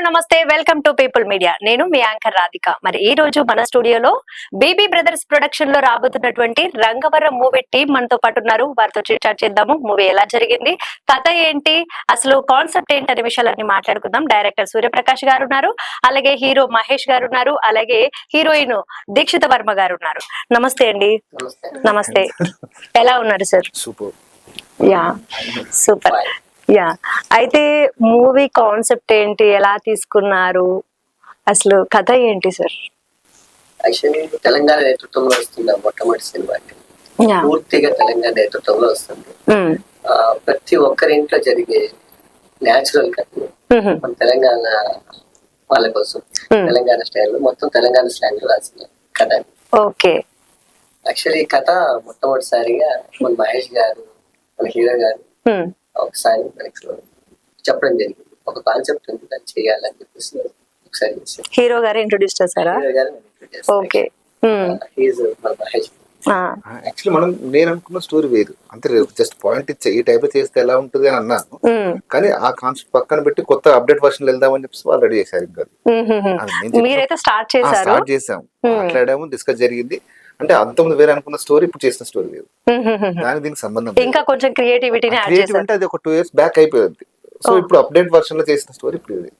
నమస్తే, welcome to people media. నేను మీ anchor Radhika. మరి ఈ రోజు మన స్టూడియోలో బీబీ బ్రదర్స్ ప్రొడక్షన్ లో రాబోతున్నటువంటి రంగవరం మూవీ టీం మనతో పాటు ఉన్నారు. వారితో చాట్ చేద్దాము. మూవీ ఎలా జరిగింది, కథ ఏంటి, అసలు కాన్సెప్ట్ ఏంటి అనే విషయాలన్నీ మాట్లాడుకుందాం. డైరెక్టర్ సూర్యప్రకాష్ గారు ఉన్నారు, అలాగే హీరో మహేష్ గారు ఉన్నారు, అలాగే హీరోయిన్ దీక్షిత వర్మ గారు ఉన్నారు. నమస్తే అండి. నమస్తే. ఎలా ఉన్నారు sir? Super. Yeah, super. Yeah, అయితే మూవీ కాన్సెప్ట్ ఏంటి, ఎలా తీసుకున్నారు, అసలు కథ ఏంటి సార్? యాక్చువల్లీ తెలంగాణ నేతృత్వంలో వస్తుంది మొట్టమొదటి సినిమా. పూర్తిగా తెలంగాణ నేతృత్వంలో వస్తుంది. ప్రతి ఒక్కరి ఇంట్లో జరిగే న్యాచురల్ కథ మన తెలంగాణ వాళ్ళ కోసం, తెలంగాణ స్టైల్లో మొత్తం తెలంగాణ స్లాంగ్ రాసిన కథ. ఓకే. యాక్చువల్లీ ఈ కథ మొట్టమొదటిసారిగా మన మహేష్ గారు, మన హీరో గారు ఒకసారి మనకి చెప్పడం జరిగింది. ఒక కాన్సెప్ట్ ఉంది, దాన్ని చేయాలని చెప్పేసి ఒకసారి హీరో గారు ఇంట్రొడ్యూస్ చేశారా? ఓకే. యాక్చువల్లీ నేను అనుకున్న స్టోరీ వేరు, అంతే. జస్ట్ పాయింట్ ఇచ్చే ఈ టైప్ చేస్తే ఎలా ఉంటుంది అని అన్నాను, కానీ ఆ కాన్సెప్ట్ పక్కన పెట్టి కొత్త అప్డేట్ వర్షన్ వెళ్దామని చెప్పేసి వాళ్ళు రెడీ చేశారు. ఇంకా మీరైతే స్టార్ట్ చేసాం, మాట్లాడాము, డిస్కస్ జరిగింది. అంటే అంతకుముందు వేరే అనుకున్న స్టోరీ, ఇప్పుడు చేసిన స్టోరీ వేరు. దానికి దీనికి సంబంధం ఇంకా కొంచెం క్రియేటివిటీ అంటే అది ఒక 2 years బ్యాక్ అయిపోయింది. సో ఇప్పుడు అప్డేట్ వర్షన్ లో చేసిన స్టోరీ ఇప్పుడు ఇది.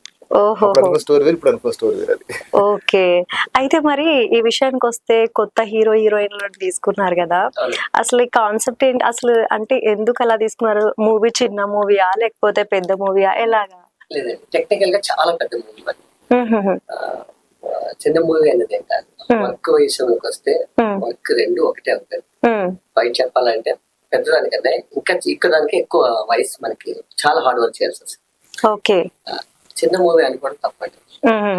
స్టోరీ వేరు, ఇప్పుడు అనుకున్న స్టోరీ వేరు అది. ఓకే. అయితే మరి ఈ విషయానికి వస్తే కొత్త హీరో హీరోయిన్ తీసుకున్నారు కదా, అసలు ఈ కాన్సెప్ట్ ఏంటి అసలు? అంటే ఎందుకు అలా తీసుకున్నారు? మూవీ చిన్న మూవీయా లేకపోతే పెద్ద మూవీయా, ఎలాగా? టెక్నికల్ గా చాలా పెద్ద మూవీ, చిన్న మూవీ అనేది ఏం కాదు. వర్క్ విషయంలోకి వస్తే వర్క్ రెండు ఒకటే అవుతాయి. బయట చెప్పాలంటే పెద్దదానికన్నా ఇంకా దానికి ఎక్కువ వయసు, మనకి చాలా హార్డ్ వర్క్ చేయాల్సి వస్తుంది. ఓకే. చిన్న మూవీ అనుకోవడం తప్పండి.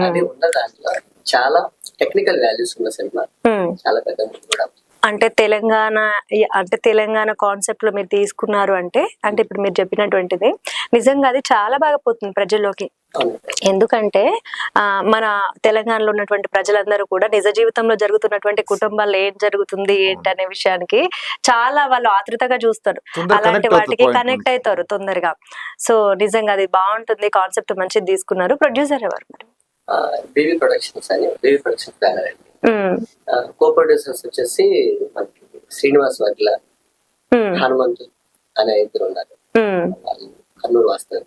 అది ఉన్న దాంట్లో చాలా టెక్నికల్ వాల్యూస్ ఉన్న సినిమా, చాలా పెద్ద మూవీ కూడా. అంటే తెలంగాణ కాన్సెప్ట్ లో మీరు తీసుకున్నారు అంటే ఇప్పుడు మీరు చెప్పినటువంటిది నిజంగా అది చాలా బాగా పోతుంది ప్రజల్లోకి. ఎందుకంటే మన తెలంగాణలో ఉన్నటువంటి ప్రజలందరూ కూడా నిజ జీవితంలో జరుగుతున్నటువంటి కుటుంబాల్లో ఏం జరుగుతుంది ఏంటి అనే విషయానికి చాలా వాళ్ళు ఆతృతగా చూస్తారు, అలాంటి వాటికి కనెక్ట్ అవుతారు తొందరగా. సో నిజంగా అది బాగుంటుంది, కాన్సెప్ట్ మంచిది తీసుకున్నారు. ప్రొడ్యూసర్ ఎవరు మరి? బీబీ ప్రొడక్షన్స్ అని, బీబీ ప్రొడక్షన్స్ బ్యానర్ అండి. కో ప్రొడ్యూసర్స్ వచ్చేసి మనకి శ్రీనివాస్ వర్ల, హనుమంతు అనే ఇద్దరు ఉన్నారు. వాళ్ళు కర్నూలు వాస్తారు,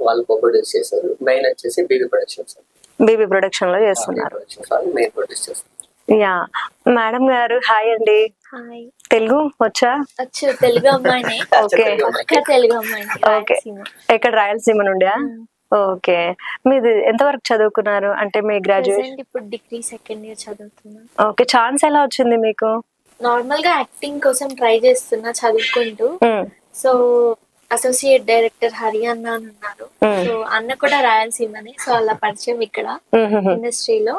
వాళ్ళు కో ప్రొడ్యూస్ చేశారు. మెయిన్ వచ్చేసి బీబీ ప్రొడక్షన్స్, బీబీ ప్రొడక్షన్ లో చేస్తున్నారు, మెయిన్ ప్రొడ్యూస్ చేస్తారు. యా, మేడం గారు హాయ్ అండి. తెలుగు వచ్చా? తెలుగు అమ్మాయినే. ఓకే. తెలుగు అమ్మాయి. ఓకే. ఎక్కడ రాయలసీమ నుండా? ఓకే. మీరు ఎంతవరకు చదువుకున్నారు? అంటే మీ గ్రాడ్యుయేషన్? ఇప్పుడు డిగ్రీ సెకండ్ ఇయర్ చదువుతున్నా. ఓకే. ఛాన్స్ ఎలా వచ్చింది మీకు? నార్మల్ గా యాక్టింగ్ కోసం ట్రై చేస్తున్నా చదువుకుంటూ. సో అసోసియేట్ డైరెక్టర్ హరి అన్న అని ఉన్నారు. సో అన్న కూడా రాయలసీమనే, సో అలా పరిచయం ఇక్కడ ఇండస్ట్రీలో.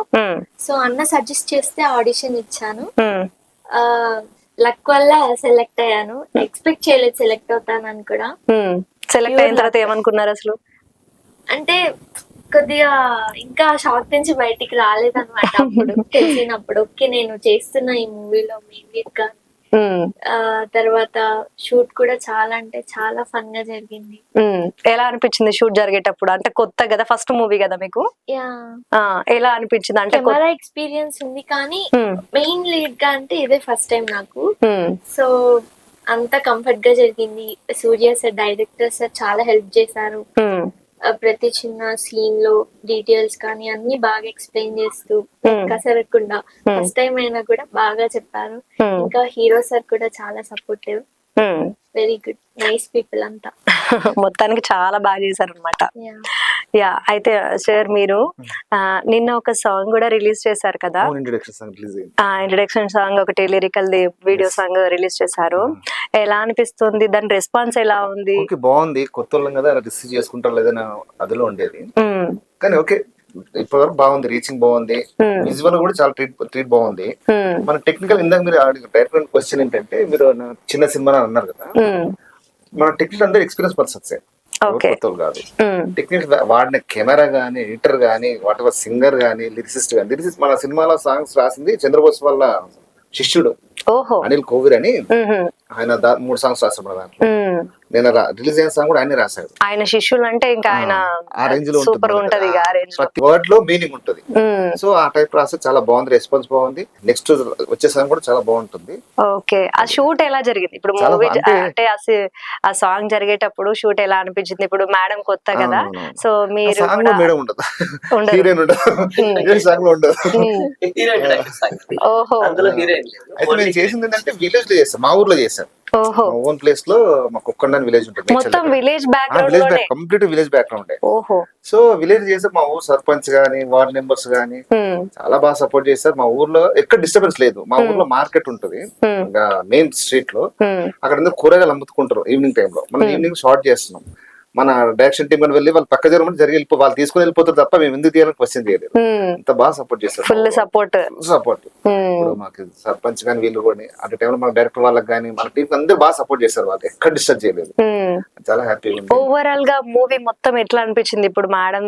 సో అన్న సజెస్ట్ చేస్తే ఆడిషన్ ఇచ్చాను. లక్ వల్ల సెలెక్ట్ అయ్యాను. ఎక్స్పెక్ట్ చేయలేదు సెలెక్ట్ అవుతానని కూడా. సెలెక్ట్ అయిన తర్వాత ఏమనుకున్నారు అసలు? అంటే కొద్దిగా ఇంకా షాక్ నుంచి బయటికి రాలేదన్నమాట. అప్పుడు తెలిసినప్పుడు ఓకే నేను చేస్తున్నా ఈ మూవీలో మెయిన్ గా. తర్వాత షూట్ కూడా చాలా అంటే చాలా ఫన్ గా జరిగింది. ఎలా అనిపించింది షూట్ జరిగేటప్పుడు? అంటే కొత్త కదా, ఫస్ట్ మూవీ కదా మీకు. ఎలా అనిపించింది? అంటే కెమెరా ఎక్స్పీరియన్స్ ఉంది కానీ మెయిన్ లీడ్ గా అంటే ఇదే ఫస్ట్ టైం నాకు. సో అంత కంఫర్ట్ గా జరిగింది. సూర్య సార్, డైరెక్టర్ సార్ చాలా హెల్ప్ చేశారు. ప్రతి చిన్న సీన్ లో డీటెయిల్స్ కానీ అన్ని బాగా ఎక్స్ప్లెయిన్ చేస్తూ కసరకుండా ఫస్ట్ టైం అయినా కూడా బాగా చెప్పారు. ఇంకా హీరో సార్ కూడా చాలా supportive, very good, nice people అంతా. మొత్తానికి చాలా బాగా చేశారు అనమాట. యా, అయితే సార్ మీరు నిన్న ఒక సాంగ్ కూడా రిలీజ్ చేశారు కదా, ఇంట్రడక్షన్ సాంగ్, ఒకటి lyrical the video song release చేశారు. ఎలా అనిపిస్తుంది? దాని రెస్పాన్స్ ఎలా ఉంది? బాగుంది. కొత్త వాళ్ళం కదా, రిసీవ్ చేసుకుంటారు లేదని అదిలో ఉండేది, కానీ ఓకే ఇప్పటివరకు బాగుంది. రీచింగ్ బాగుంది, విజువల్ కూడా చాలా ట్రీట్ బాగుంది. మన టెక్నికల్ ఇందాక మీరు డైరెక్ట్ క్వశ్చన్ ఏంటంటే, మీరు చిన్న సినిమా అన్నారు కదా, మన టెక్నికల్ అందరూ ఎక్స్పీరియన్స్ పర్సన్స్ కొత్తలు కాదు. టెక్నికల్ వాడిన కెమెరా గానీ, ఎడిటర్ గానీ, వాట్ ఎవర్ సింగర్ గానీ, లిరిసిస్ట్ గానీ. మన సినిమాలో సాంగ్స్ రాసింది చంద్రబోస్ వాళ్ళ శిష్యుడు అనిల్ కోవిర్ అని, ఆయన 3 songs రాస్తాడు మన దాంట్లో. నేను రిలీజ్ అయిన సాంగ్ కూడా ఆయనే రాశాడు. ఆయన శిష్యులు అంటే ఇంకా ఆయన ఆ రేంజ్ లో సూపర్ ఉంటది ఇక ఆ రేంజ్ లో. ప్రతి వర్డ్ లో మీనింగ్ ఉంటుంది. సో ఆ టైప్ రాస్తే చాలా బాగుంది, రెస్పాన్స్ బాగుంది. నెక్స్ట్ వచ్చే సాంగ్ కూడా చాలా బాగుంటుంది. ఓకే, ఆ షూట్ ఎలా జరిగింది ఇప్పుడు మూవీ అంటే ఆ సాంగ్ జరిగేటప్పుడు షూట్ ఎలా అనిపించింది? ఇప్పుడు మేడం కొత్త కదా, సో మీరు సాంగ్ లో మేడం ఉండదు, హీరోయిన్ ఉండదు, సాంగ్ లో ఉండదు. ఓహో, అందులో హీరోయిన్ అయితే నేను చేసింది ఏంటంటే విలేజ్ లో చేస్తాను, మా ఊర్లో చేశాను. ఓహో, ఓన్ ప్లేస్ లో మా కుక్కండ విలేజ్ ఉంటుంది, మొత్తం village background complete village background. ఓహో, సో విలేజ్ చేస్తే మా ఊరు సర్పంచ్ గానీ వార్డ్ మెంబర్స్ గానీ చాలా బాగా సపోర్ట్ చేస్తారు. మా ఊర్లో ఎక్కడ డిస్టర్బెన్స్ లేదు. మా ఊర్లో మార్కెట్ ఉంటుంది మెయిన్ స్ట్రీట్ లో, అక్కడ అందరూ కూరగాయలు అమ్ముకుంటారు ఈవినింగ్ టైమ్ లో. మనం ఈవినింగ్ షార్ట్ చేస్తున్నాం, మన డైరెక్షన్ టీమ్ అని వెళ్ళి వాళ్ళు పక్క జరగమని వాళ్ళు తీసుకుని వెళ్ళిపోతారు తప్ప మేము ఎందుకు తీయాలని క్వశ్చన్ చేయలేదు. అంత బాగా సపోర్ట్ చేస్తారు, ఫుల్ సపోర్ట్. ఇప్పుడు మాకు సర్పంచ్ గానీ వీళ్ళు కూడా అట్ టైంలో మన డైరెక్టర్ వాళ్ళకి కానీ మన టీం అందరూ బాగా సపోర్ట్ చేస్తారు. వాళ్ళు ఎక్కడ డిస్టర్బ్ చేయలేదు, చాలా హ్యాపీగా ఉంది. ఓవరాల్ గా మూవీ మొత్తం ఎట్లా అనిపించింది ఇప్పుడు మేడం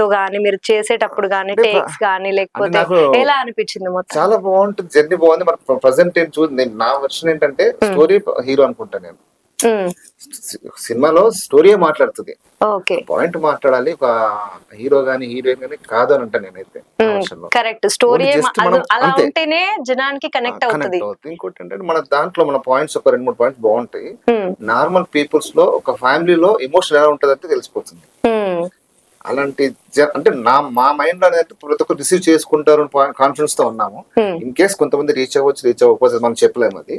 తో గానీ మీరు చేసేటప్పుడు గానీ టేక్స్ గానీ లేకపోతే ఎలా అనిపించింది మొత్తం? చాలా బాగుంటుంది, జర్నీ బాగుంది. మనకు ప్రజెంట్ ఏం నేను నా వర్షన్ ఏంటంటే స్టోరీ హీరో అనుకుంటా నేను. సినిమాలో స్టోరీ మాట్లాడుతుంది, పాయింట్ మాట్లాడాలి. ఒక హీరో గానీ హీరోయిన్ గానీ కాదు అని అంటా నేనైతే. కరెక్ట్, స్టోరీ అలా ఉంటేనే జనానికి కనెక్ట్ అవుతుంది. ఇంకోటి ఏంటంటే మన దాంట్లో మన పాయింట్స్ ఒక 2-3 పాయింట్స్ బాగుంటాయి. నార్మల్ పీపుల్స్ లో ఒక ఫ్యామిలీలో ఎమోషన్ ఎలా ఉంటది అంటే తెలిసిపోతుంది. అలాంటి అంటే మా మైండ్ లో ప్రతి ఒక్కరు రిసీవ్ చేసుకుంటారు కాన్ఫిడెన్స్ తో ఉన్నాము. ఇన్ కేస్ కొంతమంది రీచ్ అవ్వకపోతే మనం చెప్పలేము అది.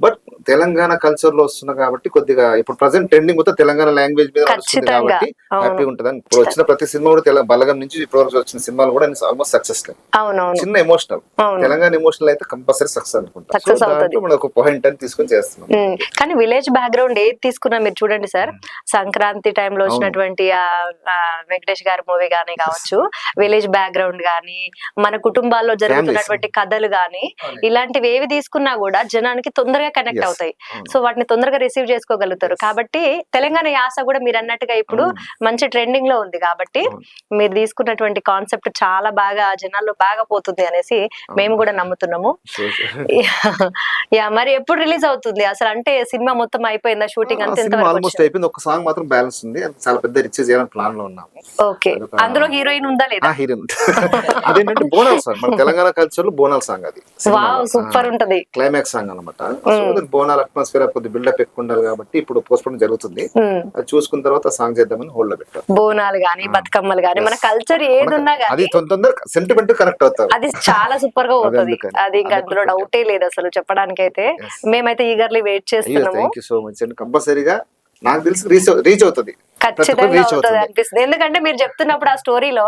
బట్ తెలంగాణ కల్చర్ లో వస్తున్నా కాబట్టి కొద్దిగా ఇప్పుడు ప్రజెంట్ ట్రెండింగ్ మొత్తం తెలంగాణ లాంగ్వేజ్ మీద వస్తుంది కాబట్టి హ్యాపీగా ఉంటుంది. ఇప్పుడు వచ్చిన ప్రతి సినిమా కూడా బలగం నుంచి ఇప్పుడు వరకు వచ్చిన సినిమాలు కూడా ఆల్మోస్ట్ సక్సెస్. చిన్న ఎమోషనల్ తెలంగాణ ఎమోషనల్ అయితే కంపల్సరీ సక్సెస్ అనుకుంటా. ఒక పాయింట్ అని తీసుకొని చేస్తున్నాం. కానీ విలేజ్ బ్యాక్గ్రౌండ్ ఏది తీసుకున్నా మీరు చూడండి సార్, సంక్రాంతి టైంలో వచ్చినటువంటి వెంకటేష్ గారి మూవీ గానీ కావచ్చు, విలేజ్ బ్యాక్గ్రౌండ్ గానీ, మన కుటుంబాల్లో జరుగుతున్నటువంటి కథలు గానీ, ఇలాంటివి ఏవి తీసుకున్నా కూడా జనానికి తొందరగా కనెక్ట్ అవుతాయి. సో వాటిని తొందరగా రిసీవ్ చేసుకోగలుగుతారు. కాబట్టి తెలంగాణ యాస కూడా మీరు అన్నట్టుగా ఇప్పుడు మంచి ట్రెండింగ్ లో ఉంది. కాబట్టి మీరు తీసుకున్నటువంటి కాన్సెప్ట్ చాలా బాగా జనాల్లో బాగా పోతుంది అనేసి మేము కూడా నమ్ముతున్నాము. మరి ఎప్పుడు రిలీజ్ అవుతుంది అసలు? అంటే సినిమా మొత్తం అయిపోయిందా షూటింగ్? అంతే ఆల్మోస్ట్ అయిపోయింది, ఒక సాంగ్ మాత్రం బ్యాలెన్స్ ఉంది, చాలా పెద్ద రిచ్ చేయాలని ప్లాన్ లో ఉన్నాము. ఓకే, అందులో హీరోయిన్ ఉందా లేదా? హీరోయిన్ అదేంటంటే బోనాల్ సాంగ్, మన తెలంగాణ కల్చర్ లో బోనాల్ సాంగ్ అది. వావ్, సూపర్ ఉంటది, క్లైమాక్స్ సాంగ్ అనమాట. బోనాల్ అట్మాస్ఫియర్ కొద్ది బిల్డప్ ఎక్కువ ఉండాలి కాబట్టి ఇప్పుడు పోస్ట్పోన్ జరుగుతుంది. అది చూసుకున్న తర్వాత సాంగ్ చేద్దామని హోల్డ్ లో పెట్టారు. బోనాలు గానీ బతుకమ్మలు గానీ మన కల్చర్ ఏదున్నా అది తొందరగా సెంటిమెంట్ కనెక్ట్ అవుతారు. అది చాలా సూపర్ గా అవుతుంది, అది ఇంకా అందులో డౌటే లేదు అసలు చెప్పడానికి అయితే. మేమైతే ఈగర్లీ వెయిట్ చేస్తున్నాము. థాంక్యూ సో మచ్ అండి. కంపల్సరీగా నాకు తెలిసి రీచ్ అవుతుంది, ఖచ్చితంగా అవుతుంది అనిపిస్తుంది. ఎందుకంటే మీరు చెప్తున్నప్పుడు ఆ స్టోరీలో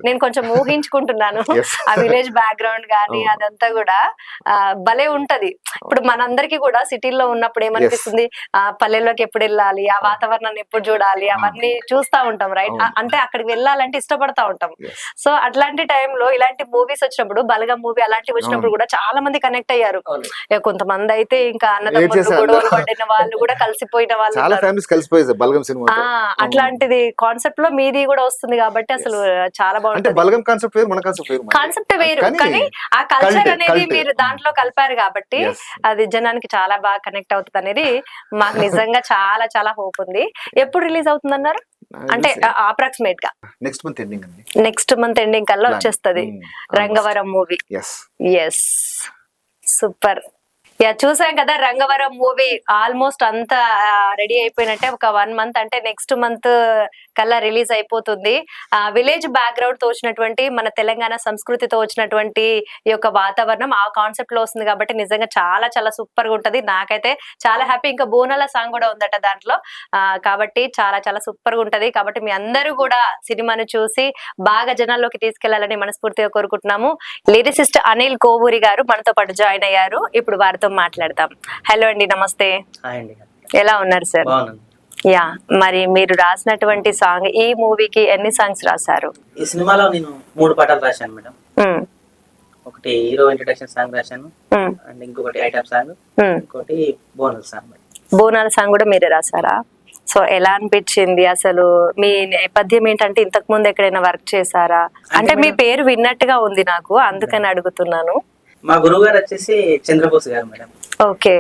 నేను కొంచెం ఊహించుకుంటున్నాను. ఆ విలేజ్ బ్యాక్గ్రౌండ్ గానీ అదంతా కూడా భలే ఉంటది. ఇప్పుడు మనందరికి కూడా సిటీల్లో ఉన్నప్పుడు ఏమనిపిస్తుంది, ఆ పల్లెల్లోకి ఎప్పుడు వెళ్ళాలి, ఆ వాతావరణాన్ని ఎప్పుడు చూడాలి, అవన్నీ చూస్తా ఉంటాం రైట్. అంటే అక్కడికి వెళ్ళాలంటే ఇష్టపడతా ఉంటాం. సో అట్లాంటి టైంలో ఇలాంటి మూవీస్ వచ్చినప్పుడు, బలగం మూవీ అలాంటివి వచ్చినప్పుడు కూడా చాలా మంది కనెక్ట్ అయ్యారు. కొంతమంది అయితే ఇంకా అన్నదమ్ములు గొడవలు పడిన వాళ్ళు కూడా కలిసిపోయిన వాళ్ళు, అట్లాంటిది కాన్సెప్ట్ లో మీది కూడా వస్తుంది కాబట్టి అసలు చాలా బాగుంటుంది. బలగం కాన్సెప్ట్ వేరు, మన కాన్సెప్ట్ వేరు, కానీ ఆ కల్చర్ అనేది మీరు దాంట్లో కలిపారు కాబట్టి అది జనానికి చాలా బాగా కనెక్ట్ అవుతుంది అనేది మాకు నిజంగా చాలా చాలా హోప్ ఉంది. ఎప్పుడు రిలీజ్ అవుతుంది అన్నారు? అంటే అప్రాక్సిమేట్ గా నెక్స్ట్ మంత్ ఎండింగ్ కల్లా వచ్చేస్తుంది రంగవరం మూవీ. Yes, super. చూసాం కదా రంగవరం మూవీ ఆల్మోస్ట్ అంతా రెడీ అయిపోయినట్టే. ఒక 1 మంత్ అంటే నెక్స్ట్ మంత్ కల్లా రిలీజ్ అయిపోతుంది. విలేజ్ బ్యాక్గ్రౌండ్ తో వచ్చినటువంటి మన తెలంగాణ సంస్కృతితో వచ్చినటువంటి ఈ యొక్క వాతావరణం ఆ కాన్సెప్ట్ లో వస్తుంది కాబట్టి నిజంగా చాలా చాలా సూపర్ గా ఉంటది. నాకైతే చాలా హ్యాపీ. ఇంకా బోనాల సాంగ్ కూడా ఉందట దాంట్లో, కాబట్టి చాలా చాలా సూపర్ గా ఉంటది. కాబట్టి మీ అందరూ కూడా సినిమాను చూసి బాగా జనాల్లోకి తీసుకెళ్లాలని మనస్ఫూర్తిగా కోరుకుంటున్నాము. లిరిసిస్ట్ అనిల్ కోవూరి గారు మనతో పాటు జాయిన్ అయ్యారు. ఇప్పుడు వారితో మాట్లాడతాం. హలో అండి, నమస్తే. ఎలా ఉన్నారు సార్? యా, మరి మీరు రాసినటువంటి సాంగ్, ఈ మూవీకి ఎన్ని సాంగ్స్ రాశారు? ఈ సినిమాలో నేను 3 పాటలు రాశాను మేడం. ఒకటి హీరో ఇంట్రడక్షన్ సాంగ్ రాశాను, అండ్ ఇంకొకటి ఐటమ్ సాంగ్, ఇంకోటి బోనల్ సాంగ్. బోనాల సాంగ్ కూడా మీరే రాశారా? సో ఎలా అనిపించింది అసలు? మీ నేపథ్యం ఏంటంటే ఇంతకు ముందు ఎక్కడైనా వర్క్ చేశారా? అంటే మీ పేరు విన్నట్టుగా ఉంది నాకు, అందుకని అడుగుతున్నాను. మా గురువు గారు వచ్చేసి Chandrabose garu madam. Okay.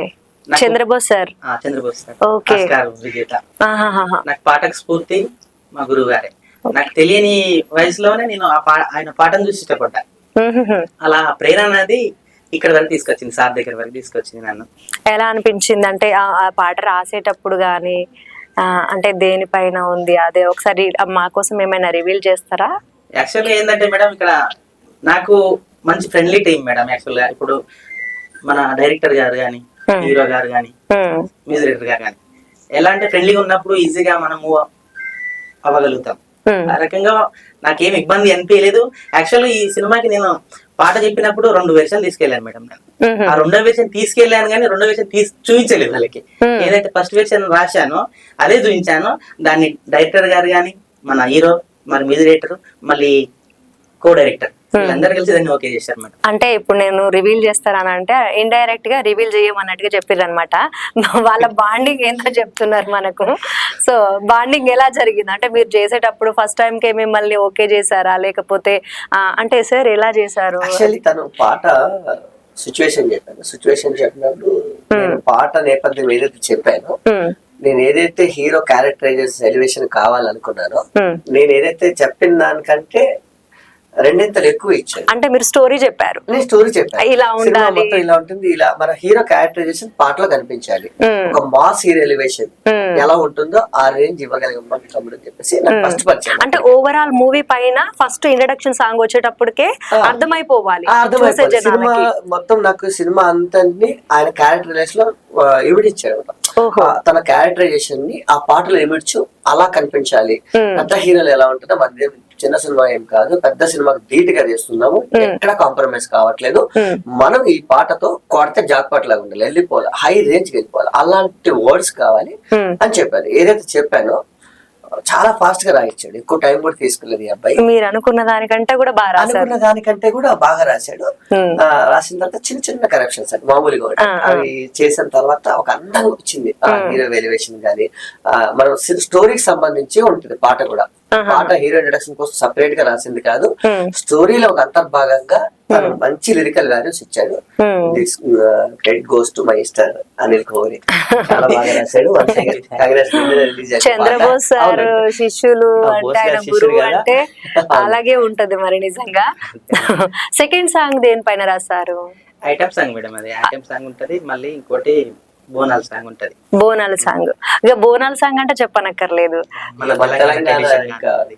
Chandrabose sir. Chandrabose sir Okay. Oscar విజేత. ఆహాహాహా. నాకు పాటకు స్ఫూర్తి మా గురువు గారే. నాకు తెలియని వయసులోనే నేను ఆయన పాటను చూసి ఇష్టపడ్డా. మ్మ్హ్మ్. అలా ప్రేరణ అనేది ఇక్కడ వరకు తీసుకొచ్చింది, సార్ దగ్గర వరకు తీసుకొచ్చింది నన్ను. ఎలా అనిపించింది అంటే ఆ పాట రాసేటప్పుడు గానీ అంటే దేనిపైన ఉంది అదే ఒకసారి మా కోసం ఏమైనా రివీల్ చేస్తారా? యాక్చువల్గా ఏంటంటే మేడం, ఇక్కడ నాకు మంచి ఫ్రెండ్లీ టీం మేడం. యాక్చువల్గా ఇప్పుడు మన డైరెక్టర్ గారు కానీ, హీరో గారు కానీ, మ్యూజిక్ డైరెక్టర్ గారు కానీ ఎలా అంటే ఫ్రెండ్లీగా ఉన్నప్పుడు ఈజీగా మనం మూవ్ అవ్వగలుగుతాం. ఆ రకంగా నాకేం ఇబ్బంది అనిపించలేదు. యాక్చువల్గా ఈ సినిమాకి నేను పాట చెప్పినప్పుడు 2 వెర్షన్ తీసుకెళ్ళాను మేడం. నేను ఆ 2వ వెర్షన్ తీసుకెళ్ళాను కానీ 2వ వెర్షన్ చూపించలేదు వాళ్ళకి. ఏదైతే ఫస్ట్ వెర్షన్ రాశానో అదే చూపించాను. దాన్ని డైరెక్టర్ గారు కానీ, మన హీరో, మన మ్యూజిక్ డైరెక్టర్, మళ్ళీ కో డైరెక్టర్ వీళ్ళందరూ కలిసి దాన్ని ఓకే చేశారు మేడం. అంటే ఇప్పుడు నేను రివీల్ చేస్తారని అంటే ఇండైరెక్ట్ గా రివీల్ చేయమన్నట్టుగా చెప్పారు అనమాట. వాళ్ళ బాండింగ్ ఏంటో చెప్తున్నారు మనకు. సో బాండింగ్ ఎలా జరిగింది అంటే మీరు చేసేటప్పుడు ఫస్ట్ టైం కే మిమ్మల్ని ఓకే చేశారా లేకపోతే అంటే సార్ ఎలా చేశారు? యాక్చువల్లీ తను పాట సిచ్యువేషన్ చెప్పినప్పుడు నేను పాట నేపథ్యం ఏదైతే చెప్పానో, నేను ఏదైతే హీరో క్యారెక్టరైజేషన్ ఎలివేషన్ కావాలనుకున్నానో, నేను ఏదైతే చెప్పిన దానికంటే 2 ఎక్కువ ఇచ్చాను. అంటే మీరు స్టోరీ చెప్పారు, నేను స్టోరీ చెప్పాను, ఇలా ఉండాలి, ఇలా ఉంటుంది, ఇలా మన హీరో క్యారెక్టరైజేషన్ పాటలో కనిపించాలి, ఒక మాస్ హీరో ఎలివేషన్ ఎలా ఉంటుందో ఆ రేంజ్ ఇవ్వగలిగాం తమ్ముడు అని చెప్పేసి నాకు ఫస్ట్ పరిచయం. అంటే ఓవరాల్ మూవీ పైన ఫస్ట్ ఇంట్రడక్షన్ సాంగ్ వచ్చేటప్పటికే అర్థమైపోవాలి. సినిమా మొత్తం నాకు సినిమా అంతని ఆయన క్యారెక్టరైజేషన్ లో ఇవిడిచ్చాడు. తన క్యారెక్టరైజేషన్ ని ఆ పాటలో ఇమిడ్చు అలా కనిపించాలి. పెద్ద హీరోలు ఎలా ఉంటుందో మన చిన్న సినిమా ఏం కాదు, పెద్ద సినిమాకి ధీట్ గా చేస్తున్నాము, ఎక్కడ కాంప్రమైజ్ కావట్లేదు, మనం ఈ పాటతో కొడితే జాక్పాట్ లాగా ఉండాలి, వెళ్ళిపోవాలి, హై రేంజ్ కి వెళ్ళిపోవాలి, అలాంటి వర్డ్స్ కావాలి అని చెప్పాను. ఏదైతే చెప్పానో చాలా ఫాస్ట్ గా రాయించాడు, ఎక్కువ టైం కూడా తీసుకోలేదు ఈ అబ్బాయి. మీరు అనుకున్న దానికంటే కూడా బాగా రాశాడు. అనుకున్న దానికంటే కూడా బాగా రాశాడు. రాసిన తర్వాత చిన్న చిన్న కరెక్షన్స్ అని మామూలుగా అవి చేసిన తర్వాత ఒక అందంగా వచ్చింది హీరో ఎలివేషన్ గానీ. మనం స్టోరీకి సంబంధించి ఉంటుంది పాట కూడా. పాట హీరో ఇంట్రడక్షన్ కోసం సపరేట్ గా రాసింది కాదు, స్టోరీలో ఒక అంతర్భాగంగా తను మంచి లిరికల్ వాల్యూస్ ఇచ్చాడు. Credit goes to my star Anil Kohli, చాలా బాగా రాశాడు. చంద్రబోస్ సార్ శిష్యులు అంటే ఆయన గురువు అంటే అలాగే ఉంటది మరి నిజంగా. సెకండ్ సాంగ్ దేనిపైన రాశారు? ఐటమ్ సాంగ్ మేడం, అది ఐటమ్ సాంగ్ ఉంటది. మళ్ళీ ఇంకోటి బోనాల సాంగ్ ఉంటది. బోనాల సాంగ్, ఇక బోనాల సాంగ్ అంటే చెప్పనక్కర్లేదు, మన తెలంగాణ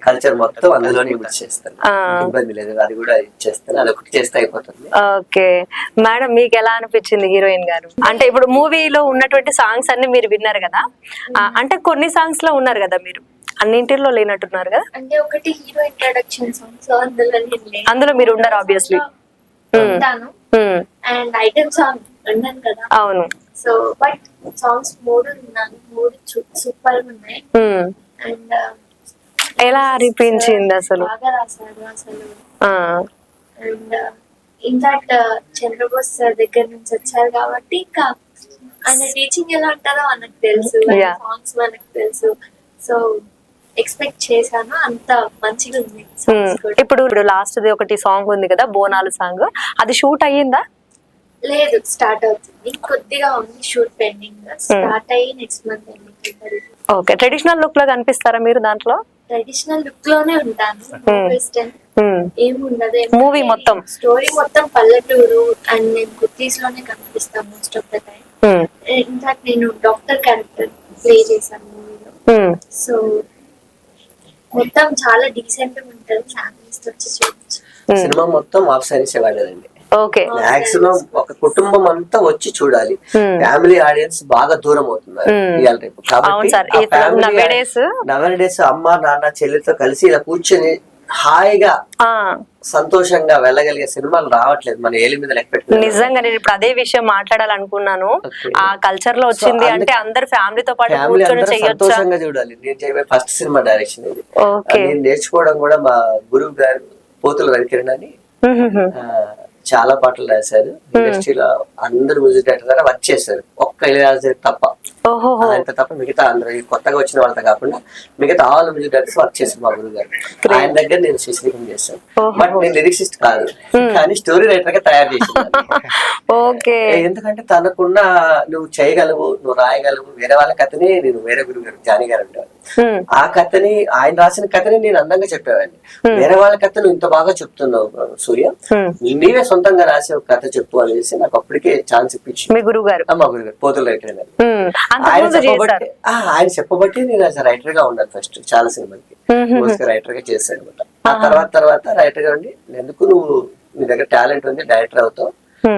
కల్చర్ మొత్తం అందులోనే చేస్తాను, ఇబ్బంది లేదు, అది కూడా చేస్తాను, అది ఒకటి చేస్తే అయిపోతుంది. ఓకే మేడం, మీకు ఎలా అనిపించింది హీరోయిన్ గారు? అంటే ఇప్పుడు మూవీలో ఉన్నటువంటి సాంగ్స్ అన్ని మీరు విన్నారు కదా, అంటే కొన్ని సాంగ్స్ లో ఉన్నారు కదా మీరు, అన్నింటిలో లేనట్టున్నారు కదా. అంటే ఒకటి హీరో ఇంట్రడక్షన్ సాంగ్స్, అందులో మీరు ఉండరు ఆబ్వియస్లీ. అండ్ ఐటమ్ సాంగ్ ఉన్నాను కదా. అవును. సో బట్ సాంగ్స్ 3 ఉన్నాను, 3 సూపర్ ఉన్నాయి. అండ్ ఎలా అనిపించింది అసలు? బాగా రాశాడు అసలు. అండ్ ఇన్ఫాక్ట్ చంద్రబోస్ సార్ దగ్గర నుంచి వచ్చారు కాబట్టి ఇంకా ఆయన టీచింగ్ ఎలా ఉంటుందో మనకు తెలుసు, సాంగ్స్ మనకు తెలుసు. సో ఎక్స్పెక్ట్ చేశాను, అంత మంచిగా ఉంది. ఇప్పుడు లాస్ట్ ఒకటి సాంగ్ ఉంది కదా, బోనాలు సాంగ్, అది షూట్ అయ్యిందా? లేదు, స్టార్ట్ అవుతుంది, కొద్దిగా ఉంది షూట్ పెండింగ్, స్టార్ట్ అయ్యి next month. Okay, traditional look లో కనిపిస్తారా మీరు దాంట్లో? ట్రెడిషనల్ లుక్ లోనే ఉంటాను, వెస్టర్న్ ఏముండదు. మూవీ మొత్తం స్టోరీ మొత్తం పల్లెటూరు అండ్ నేను కుర్తీస్ లోనే కనిపిస్తాను most of the time. In fact నేను డాక్టర్ క్యారెక్టర్ ప్లే చేశాను మూవీలో. సో మొత్తం చాలా డీసెంట్ గా ఉంటుంది, ఫ్యామిలీస్ తో వచ్చి చూడొచ్చు. సినిమా మొత్తం ఆఫ్ సారీస్ వాడేదండి. ఓకే, మాక్సిమం ఒక కుటుంబం అంతా వచ్చి చూడాలి, ఫ్యామిలీ ఆడియన్స్ బాగా దూరం అవుతున్నారు ఇవాళ రేపు. నవడేస్ అమ్మ నాన్న చెల్లితో కలిసి ఇలా కూర్చొని హాయిగా సంతోషంగా వెళ్ళగలిగే సినిమాలు రావట్లేదు మన ఏలి మీద లెక్క పెట్టుకుని. నిజంగా నేను ఇప్పుడు అదే విషయం మాట్లాడాలనుకున్నాను. ఆ కల్చర్ లో వచ్చింది అంటే అందరు ఫ్యామిలీతో పాటు సంతోషంగా చూడాలి. నేను చేయబోయే ఫస్ట్ సినిమా డైరెక్షన్ ఇది. నేను నేర్చుకోవడం కూడా మా గురువు గారు పోతుల రవికిరణ్ అని చాలా పాటలు రాశారు. ఇండస్ట్రీలో అందరు మ్యూజిక్ డైరెక్టర్ ద్వారా వర్క్ చేశారు, ఒక్క ఇళయరాజా తప్ప. ఓహో ఆయన తప్ప మిగతా అందరూ ఈ కొత్తగా వచ్చిన వాళ్ళతో కాకుండా మిగతా ఆల్ మ్యూజిక్ డైరెక్టర్స్ వర్క్ చేశారు మా గురువు గారు. ఆయన దగ్గర నేను శిష్యరికం చేశాను. బట్ నేను లిరిక్సిస్ట్ కాదు, కానీ స్టోరీ రైటర్ గా తయారు చేశాను. ఓకే. ఎందుకంటే తనకున్న నువ్వు చేయగలవు, నువ్వు రాయగలవు, వేరే వాళ్ళ కథని నేను వేరే గురువు గారు జానీ గారు ఉంటారు, ఆ కథని ఆయన రాసిన కథని నేను అందంగా చెప్పేవాడిని. వేరే వాళ్ళ కథ నువ్వు ఇంత బాగా చెప్తున్నావు సూర్య, నీవే సొంతంగా రాసే ఒక కథ చెప్పు అనేసి నాకు అప్పటికే ఛాన్స్ ఇప్పించి మీ గురువు గారు, మా గురువు గారు పోతుల రైటర్ గారు. ఆయన చెప్పబట్టి నేను అసలు రైటర్ గా ఉన్నాను. ఫస్ట్ చాలా సినిమాకి రైటర్ గా చేశాను అనమాట. ఆ తర్వాత రైటర్ గా ఉండి ఎందుకు నువ్వు నీ దగ్గర టాలెంట్ ఉంది, డైరెక్టర్ అవుతావు,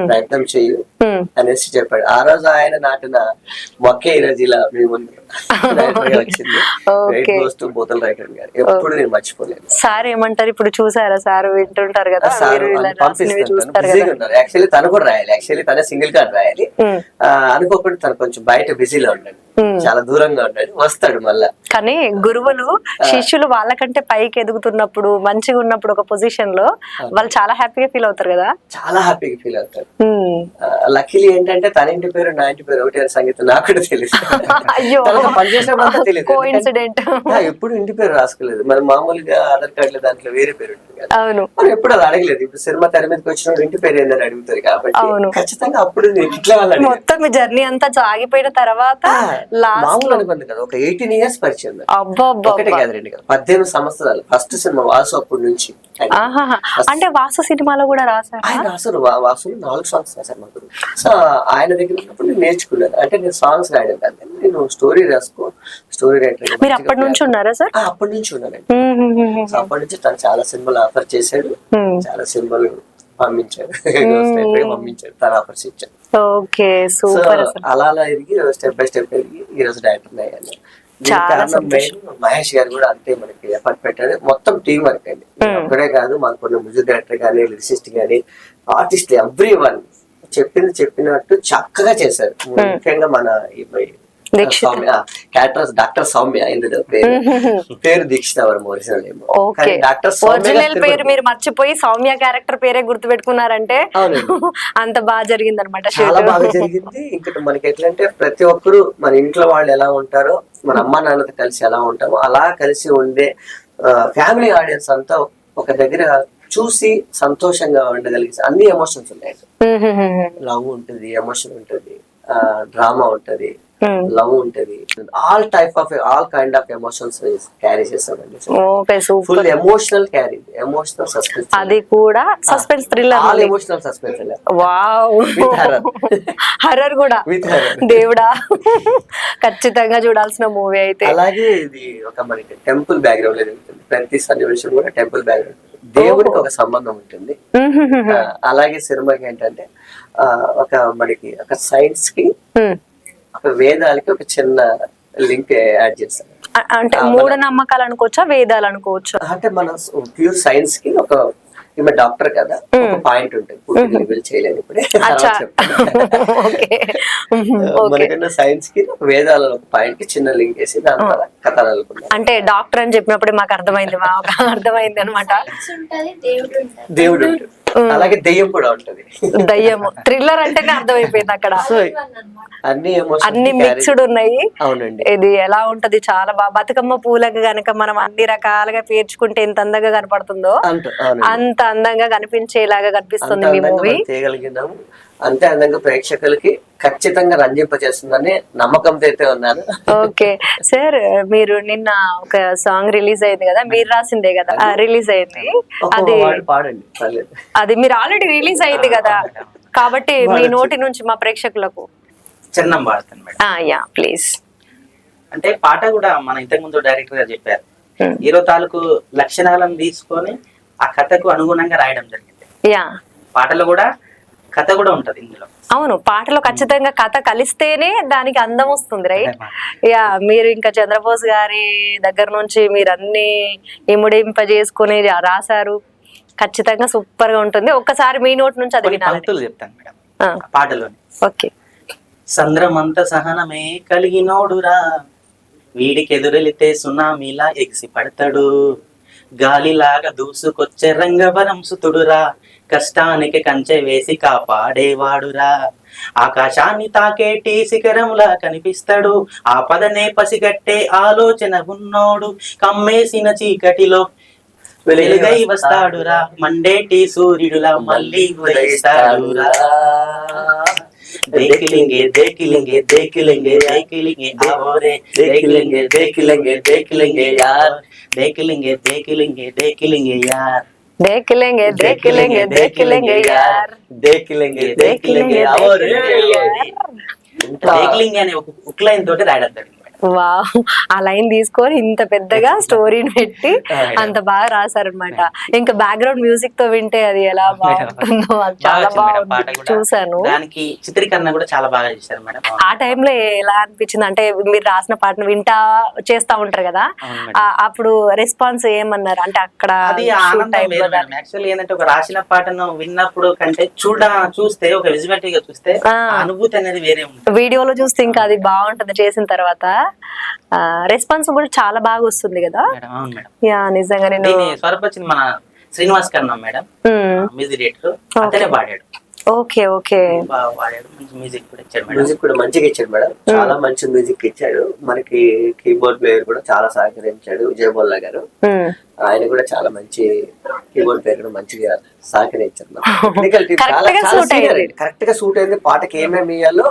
ప్రయత్నం చెయ్యి అనేసి చెప్పాడు. ఆ రోజు ఆయన నాటిన మొక్కే ఈరోజు ఇలా మీ ముందు వచ్చింది. బోతల రైటర్ గారు ఎప్పుడు నేను మర్చిపోలేను. సార్ ఏమంటారు ఇప్పుడు? చూసారా, సార్ వింటుంటారు కదా, పంపిస్తున్నారు. యాక్చువల్లీ తను కూడా రాయాలి, యాక్చువల్లీ తన సింగిల్ కార్డ్ రాయాలి. అనుకోకుండా తను కొంచెం బయట బిజీలో ఉన్నాడు, చాలా దూరంగా ఉన్నాడు, వస్తాడు మళ్ళా. కానీ గురువులు శిష్యులు వాళ్ళకంటే పైకి ఎదుగుతున్నప్పుడు, మంచిగా ఉన్నప్పుడు ఒక పొజిషన్ లో వాళ్ళు చాలా హ్యాపీగా ఫీల్ అవుతారు కదా. చాలా హ్యాపీగా ఫీల్ అవుతారు. లక్కీలీ ఏంటంటే తన ఇంటి పేరు నా ఇంటి పేరు ఒకటి అని సంగీతం నాకు కూడా తెలుసు. పనిచేసినప్పుడు తెలియదు, ఎప్పుడు ఇంటి పేరు రాసుకోలేదు. మనం మామూలుగా ఆధార్ కార్డులో దాంట్లో వేరే పేరు ఉంటుంది కదా, మనం ఎప్పుడు అది అడగలేదు. ఇప్పుడు సినిమా తెర మీదకి వచ్చినప్పుడు ఇంటి పేరు ఏందని అడుగుతారు కాబట్టి ఖచ్చితంగా అప్పుడు ఇట్లా వాళ్ళు మొత్తం మీ జర్నీ అంతా సాగిపోయిన తర్వాత మామూలు అనుకుంది కదా, ఒక 18 years పరిచయం. ఒకటే కాదు, 2 కాదు, 18 సంవత్సరాలు. ఫస్ట్ సినిమా వాసు అప్పటి నుంచి. అంటే వాసు సినిమాలో కూడా రాశారు ఆయన. రాశారు వాసులు 4 songs రాశారు మా గురువు. సో ఆయన దగ్గర ఉన్నప్పుడు నేను నేర్చుకున్నాను. అంటే నేను సాంగ్స్ రాయడం కాదు, నేను స్టోరీ రాసుకో, స్టోరీ రైటర్. మీరు అప్పటి నుంచి ఉన్నారా సార్? అప్పటి నుంచి ఉన్నానండి. సో అప్పటి నుంచి తను చాలా సినిమాలు ఆఫర్ చేశాడు, చాలా సినిమాలు పంపించాడు, పంపించాడు, తన ఆఫర్స్ ఇచ్చాడు. Okay, super. అలా ఎదిగి స్టెప్ బై స్టెప్ ఎదిగి ఈ రోజు డైరెక్టర్ అయ్యాను. మహేష్ గారు కూడా అంతే మనకి ఎఫర్ట్ పెట్టాడు. మొత్తం టీం వర్క్ అండి, ఒక్కడే కాదు. మనకున్న మ్యూజిక్ డైరెక్టర్ గానీ, లిరిసిస్ట్ గానీ, ఆర్టిస్ట్, ఎవ్రీ వన్ చెప్పినట్టు చక్కగా చేశారు. ముఖ్యంగా మన క్యారెక్టర్స్ డాక్టర్ సౌమ్య, ఇందులో పేరు దీక్షిత వర్మ ఒరిజినల్ ఏమో. డాక్టర్ ఒరిజినల్ పేరు మీరు మర్చిపోయి సౌమ్య క్యారెక్టర్ పేరే గుర్తు పెట్టుకున్నారంటే అంత బాగా జరిగింది అనమాట. చాలా బాగా జరిగింది. ఇంకా మనకి ఎట్లంటే ప్రతి ఒక్కరు మన ఇంట్లో వాళ్ళు ఎలా ఉంటారో, మన అమ్మ నాన్నతో కలిసి ఎలా ఉంటామో అలా కలిసి ఉండే ఫ్యామిలీ ఆడియన్స్ అంతా ఒక దగ్గర చూసి సంతోషంగా ఉండగలిగే అన్ని ఎమోషన్స్ ఉన్నాయి. లవ్ ఉంటుంది, ఎమోషన్ ఉంటుంది, డ్రామా ఉంటది, లవ్ ఉంటది, all kind of emotions carry చేస్తామండి. Full emotional carry, emotional suspense, అది కూడా suspense thriller, all emotional suspense. Wow, horror కూడా. దేవుడా, ఖచ్చితంగా చూడాల్సిన మూవీ అయితే. అలాగే ఇది ఒక మనకి టెంపుల్ బ్యాక్గ్రౌండ్ లో ఉంటుంది, ప్రతి సన్నివేశం కూడా టెంపుల్ బ్యాక్గ్రౌండ్, దేవుడికి ఒక సంబంధం ఉంటుంది. అలాగే సినిమాకి ఏంటంటే ఒక మనకి ఒక సైన్స్ కి, ఒక వేదాలకి ఒక చిన్న లింక్ యాడ్ చేస్తాం. అంటే మూఢ నమ్మకాలు అనుకోవచ్చా, వేదాలు అనుకోవచ్చా? అంటే మన ప్యూర్ సైన్స్ కి ఒక ఈమె డాక్టర్ కదా, ఒక పాయింట్ ఉంటుంది, పూర్తి చేయలేదు ఇప్పుడే. మనకన్నా సైన్స్ కి వేదాల ఒక పాయింట్ కి చిన్న లింక్ వేసి దాని ద్వారా కథలు అనుకున్నాం. అంటే డాక్టర్ అని చెప్పినప్పుడు మాకు అర్థమైంది, అర్థమైంది అనమాట. దేవుడు అలాగే దెయ్యం కూడా ఉంటది. దయ్యం థ్రిల్లర్ అంటేనే అర్థమైపోయింది అక్కడ. అన్ని మిక్స్డ్ ఉన్నాయి. అవునండి. ఇది ఎలా ఉంటది, చాలా బాగా. బతుకమ్మ పూలకు గనక మనం అన్ని రకాలుగా పేర్చుకుంటే ఎంత అందంగా కనపడుతుందో అంత అందంగా కనిపించేలాగా కనిపిస్తుంది మీ మూవీ. చేయగలిగినాము అంతే అందంగా ప్రేక్షకులకి ఖచ్చితంగా రంజింపజేస్తుందని నమ్మకంతో అయితే ఉన్నాను. ఓకే సార్, మీరు నిన్న ఒక సాంగ్ రిలీజ్ అయింది కదా, మీరు రాసిందే కదా, రిలీజ్ అయింది. అది పాడండి. అది మీరు ఆల్రెడీ రిలీజ్ అయింది కదా, కాబట్టి మీ నోటి నుంచి మా ప్రేక్షకులకు చిన్నం పాడతాను మేడం. Yeah please. అంటే పాట కూడా మన ఇంతకు ముందు డైరెక్టర్ గా చెప్పారు, హీరో తాలూకు లక్షణాలను తీసుకొని ఆ కథకు అనుగుణంగా రాయడం జరిగింది. యా, పాటలో కూడా కథ కూడా ఉంటది ఇందులో. అవును, పాటలో ఖచ్చితంగా కథ కలిస్తేనే దానికి అందం వస్తుంది, రైట్? యా, మీరు ఇంకా చంద్రబోస్ గారి దగ్గర నుంచి మీరు అన్ని ఇముడింపజేసుకుని రాశారు. ఖచ్చితంగా సూపర్ గా ఉంటుంది. ఒక్కసారి మీ నోటి నుంచి అది వినాలి. చెప్తాను మేడం పాటలోని. ఓకే. సంద్రమంత సహనమే కలిగినోడురా, వీడికి ఎదురెళితే సునామీలా ఎగిసి పడతాడు, గాలిలాగా దూసుకొచ్చే రంగవరం సుతుడురా, కష్టానికి కంచె వేసి కాపాడేవాడురా, ఆకాశాన్ని తాకేటి శిఖరంలా కనిపిస్తాడు, ఆ పదనే పసిగట్టే ఆలోచన ఉన్నోడు, కమ్మేసిన చీకటిలో వెలుగై వస్తాడురా, మండేటి సూర్యుడులా మళ్ళీ ఉదయిస్తాడురా. దేకిలింగే దేకిలింగే దేకిలింగే దేకిలింగే ఆవోరే, దేకిలింగే దేకిలింగే దేకిలింగే యార్, దేకిలింగే దేకిలింగే దేకిలింగే యార్, దేకిలేంగే దేకిలేంగే దేకిలేంగే యార్, దేకిలింగే దేకిలింగే ఆవోరే. దేకిలింగే అనే ఒక ఉక్ లైన్ తోటి రాయడంతాడు. వావ్, ఆ లైన్ తీసుకొని ఇంత పెద్దగా స్టోరీని పెట్టి అంత బాగా రాశారనమాట. ఇంకా బ్యాక్గ్రౌండ్ మ్యూజిక్ తో వింటే అది ఎలా బాగుంటుందో, అది చాలా బాగుంది, చూసాను. దానికి చిత్రీకరణ కూడా చాలా బాగా చేశారు మేడం. ఆ టైంలో ఎలా అనిపించింది అంటే మీరు రాసిన పాటను వింటా చేస్తా ఉంటారు కదా, అప్పుడు రెస్పాన్స్ ఏమన్నారు అంటే అక్కడ అది ఆనందం వేరు మేడం. యాక్చువల్లీ ఏంటంటే ఒక రాసిన పాటను విన్నప్పుడు కంటే చూస్తే ఒక విజువల్ గా చూస్తే అనుభూతి అనేది వేరే ఉంటుంది. వీడియోలో చూస్తే ఇంకా అది బాగుంటుంది చేసిన తర్వాత. రెస్పాన్స్ కూడా చాలా బాగా వస్తుంది కదా. యా నిజంగా నేను స్వరపరిచింది మన శ్రీనివాస్ కన్నా మేడం, మ్యూజిక్ డైరెక్టర్, అతనే పాడాడు. ఓకే ఓకే, పాడాడు, మంచి మ్యూజిక్ కూడా ఇచ్చాడు మేడం. మ్యూజిక్ కూడా మంచిగా ఇచ్చాడు మేడం, చాలా మంచి మ్యూజిక్ ఇచ్చాడు. మనకి కీబోర్డ్ ప్లేయర్ కూడా చాలా సహకరించాడు విజయ్ బొల్లా గారు. ఆయన కూడా చాలా మంచి కీబోర్డ్ ప్లేయర్ కూడా మంచిగా సహకరించారు. టెక్నికల్ టీం కరెక్ట్ గా సూట్ అయింది. పాటకి ఏమేమి ఇయ్యాలో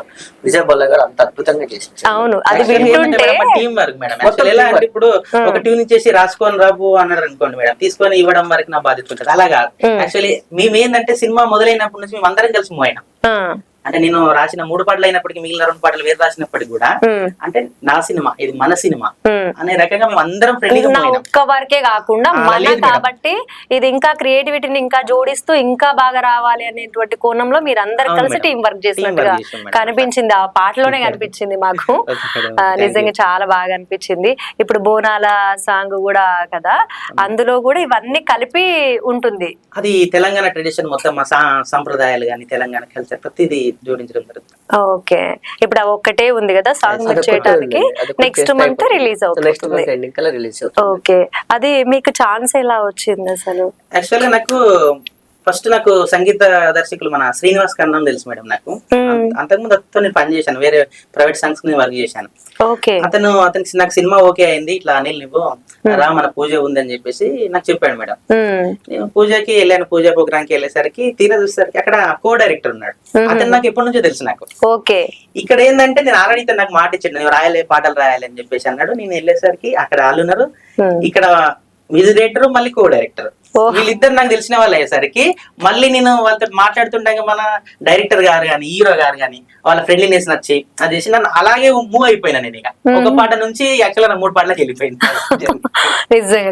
విజయ్ బొల్లా గారు అంత అద్భుతంగా చేసింది. అవును, అది వింటుంటే టీం వర్క్ మేడం. ఎలా అంటే ఇప్పుడు ఒక ట్యూన్ ఇచ్చేసి రాసుకొని రాబు అన్నారు అనుకోండి మేడం, తీసుకొని ఇవ్వడం వరకు నా బాధ్యత ఉంటుంది. అలాగా యాక్చువల్లీ మేము ఏంటంటే సినిమా మొదలైనప్పటి నుంచి మేము అందరం కలిసి మూవ్ అయినాం. అంటే నేను రాసిన 3 పాటలు అయినప్పటికీ మిగిలిన 2 పాటలు వేరు రాసినప్పటికీ కూడా అంటే నా సినిమా ఇది మన సినిమా అనే రకంగా మేము అందరం ఫ్రెండ్లీగా ఒక్క వరకే కాకుండా మన కాబట్టి ఇది ఇంకా క్రియేటివిటీని ఇంకా జోడిస్తూ ఇంకా బాగా రావాలి అనేటువంటి కోణంలో మీరు అందరు కలిసి టీం వర్క్ చేసినట్టుగా కనిపించింది. ఆ పాటలోనే కనిపించింది మాకు. నిజంగా చాలా బాగా అనిపించింది. ఇప్పుడు బోనాల సాంగ్ కూడా కదా, అందులో కూడా ఇవన్నీ కలిపి ఉంటుంది. అది తెలంగాణ ట్రెడిషన్ మొత్తం సంప్రదాయాలు కానీ తెలంగాణ కల్చర్ ప్రతిదీ జోడించడం జరుగుతుంది. ఓకే, ఇప్పుడు ఒక్కటే ఉంది కదా సాంగ్ చేయడానికి, నెక్స్ట్ మంత్ రిలీజ్ అవుతుంది. ఓకే, అది మీకు ఛాన్స్ ఎలా వచ్చింది అసలు? యాక్చువల్గా నాకు సంగీత దర్శకులు మన శ్రీనివాస్ కన్నా తెలుసు మేడం. నాకు అంతకుముందు అతను నేను పని చేశాను, వేరే ప్రైవేట్ సాంగ్స్ వర్క్ చేశాను. అతనికి నాకు సినిమా ఓకే అయింది, ఇట్లా అనిల్ నువ్వు రా మన పూజ ఉందని చెప్పేసి నాకు చెప్పాడు మేడం. నేను పూజకి వెళ్ళాను. పూజ ప్రోగ్రామ్ కి వెళ్ళేసరికి తీరా చూసేసరికి అక్కడ కో డైరెక్టర్ ఉన్నాడు. అతను నాకు ఎప్పటి నుంచో తెలుసు నాకు. ఇక్కడ ఏంటంటే నేను ఆల్రెడీ నాకు మాట ఇచ్చాడు, నేను రాయాలి పాటలు రాయాలి అని చెప్పేసి అన్నాడు. నేను వెళ్ళేసరికి అక్కడ వాళ్ళు ఉన్నారు, ఇక్కడ మ్యూజిక్ డైరెక్టర్ మళ్ళీ కో డైరెక్టర్, వీళ్ళిద్దరు నాకు తెలిసిన వాళ్ళు అయ్యేసరికి మళ్ళీ నేను వాళ్ళతో మాట్లాడుతుండగా మన డైరెక్టర్ గారు కానీ హీరో గారు కానీ వాళ్ళ ఫ్రెండ్లీనెస్ నచ్చి అది చేసి నన్ను అలాగే మూవ్ అయిపోయినా. నేను ఇక ఒక పాట నుంచి యాక్చువల్గా 3 పాటలకు వెళ్ళిపోయింది.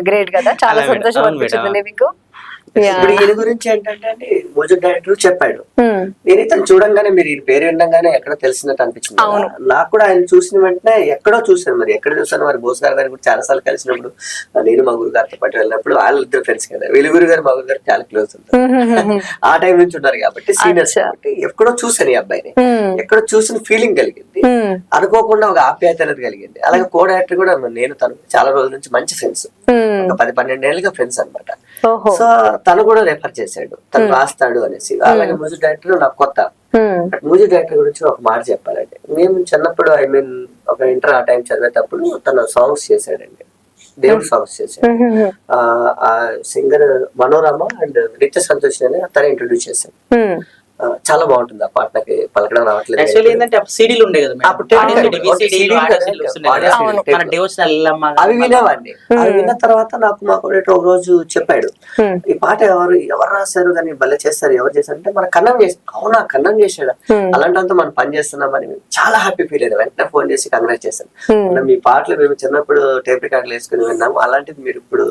గ్రేట్ కదా, చాలా సంతోషం అనిపించింది మీకు. ఇప్పుడు ఈయన గురించి ఏంటంటే మ్యూజిక్ డైరెక్టర్ చెప్పాడు, నేను ఇతను చూడంగానే మీరు ఈ పేరు వినగానే ఎక్కడో తెలిసినట్టు అనిపించింది. నాకు కూడా ఆయన చూసిన వెంటనే ఎక్కడో చూసాను, మరి ఎక్కడ చూసాను మరి బోస్ గారు కూడా చాలా సార్లు కలిసినప్పుడు, నేను మా గురు గారితో పాటు వెళ్ళినప్పుడు వాళ్ళిద్దరు ఫ్రెండ్స్ కదా, వెలుగురు గారు మా గురు గారు చాలా క్లోజ్ ఉంటారు. ఆ టైం నుంచి ఉన్నారు కాబట్టి సీనియర్స్ కాబట్టి ఎక్కడో చూసాను ఈ అబ్బాయిని, ఎక్కడో చూసిన ఫీలింగ్ కలిగింది, అనుకోకుండా ఒక ఆప్యాయత అనేది కలిగింది. అలాగే కో డైరెక్టర్ కూడా నేను తను చాలా రోజుల నుంచి మంచి ఫ్రెండ్స్, ఒక 10-12 ఏళ్ళుగా ఫ్రెండ్స్ అనమాట. సో తను కూడా రెఫర్ చేశాడు, తను రాస్తాడు అనేసి. అలాగే మ్యూజిక్ డైరెక్టర్ నాకు కొత్త. మ్యూజిక్ డైరెక్టర్ గురించి ఒక మాట చెప్పాలంటే, మేము చిన్నప్పుడు ఒక ఇంటర్ ఆ టైం చదివేటప్పుడు తను సాంగ్స్ చేశాడండి, దేవుడు సాంగ్స్ చేశాడు. ఆ సింగర్ మనోరమ అండ్ నిత్య సంతోష్ అని తనే ఇంట్రొడ్యూస్ చేశాడు. చాలా బాగుంటుంది ఆ పాట, నాకు పలకడం రావట్లేదు. అవి వినేవాడిని. అవి విన్న తర్వాత నాకు మా కోడేటర్ ఒక రోజు చెప్పాడు, ఈ పాట ఎవరు రాశారు కానీ భలే చేస్తారు, ఎవరు చేశారు అంటే మన కన్నం చేశాడు. అవునా కన్నం చేశాడు, అలాంటి మనం పని చేస్తున్నామని చాలా హ్యాపీ ఫీల్ అయ్యాను. వెంటనే ఫోన్ చేసి కంగ్రాట్ చేశాను, మీ పాటలు మేము చిన్నప్పుడు టేప్ రికార్డులు వేసుకుని విన్నాము, అలాంటిది మీరు ఇప్పుడు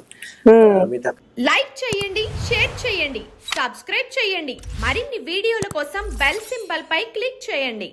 మీతో. లైక్ చేయండి, షేర్ చేయండి, సబ్స్క్రైబ్ చేయండి. మరిన్ని వీడియోల కోసం బెల్ సింబల్ పై క్లిక్ చేయండి.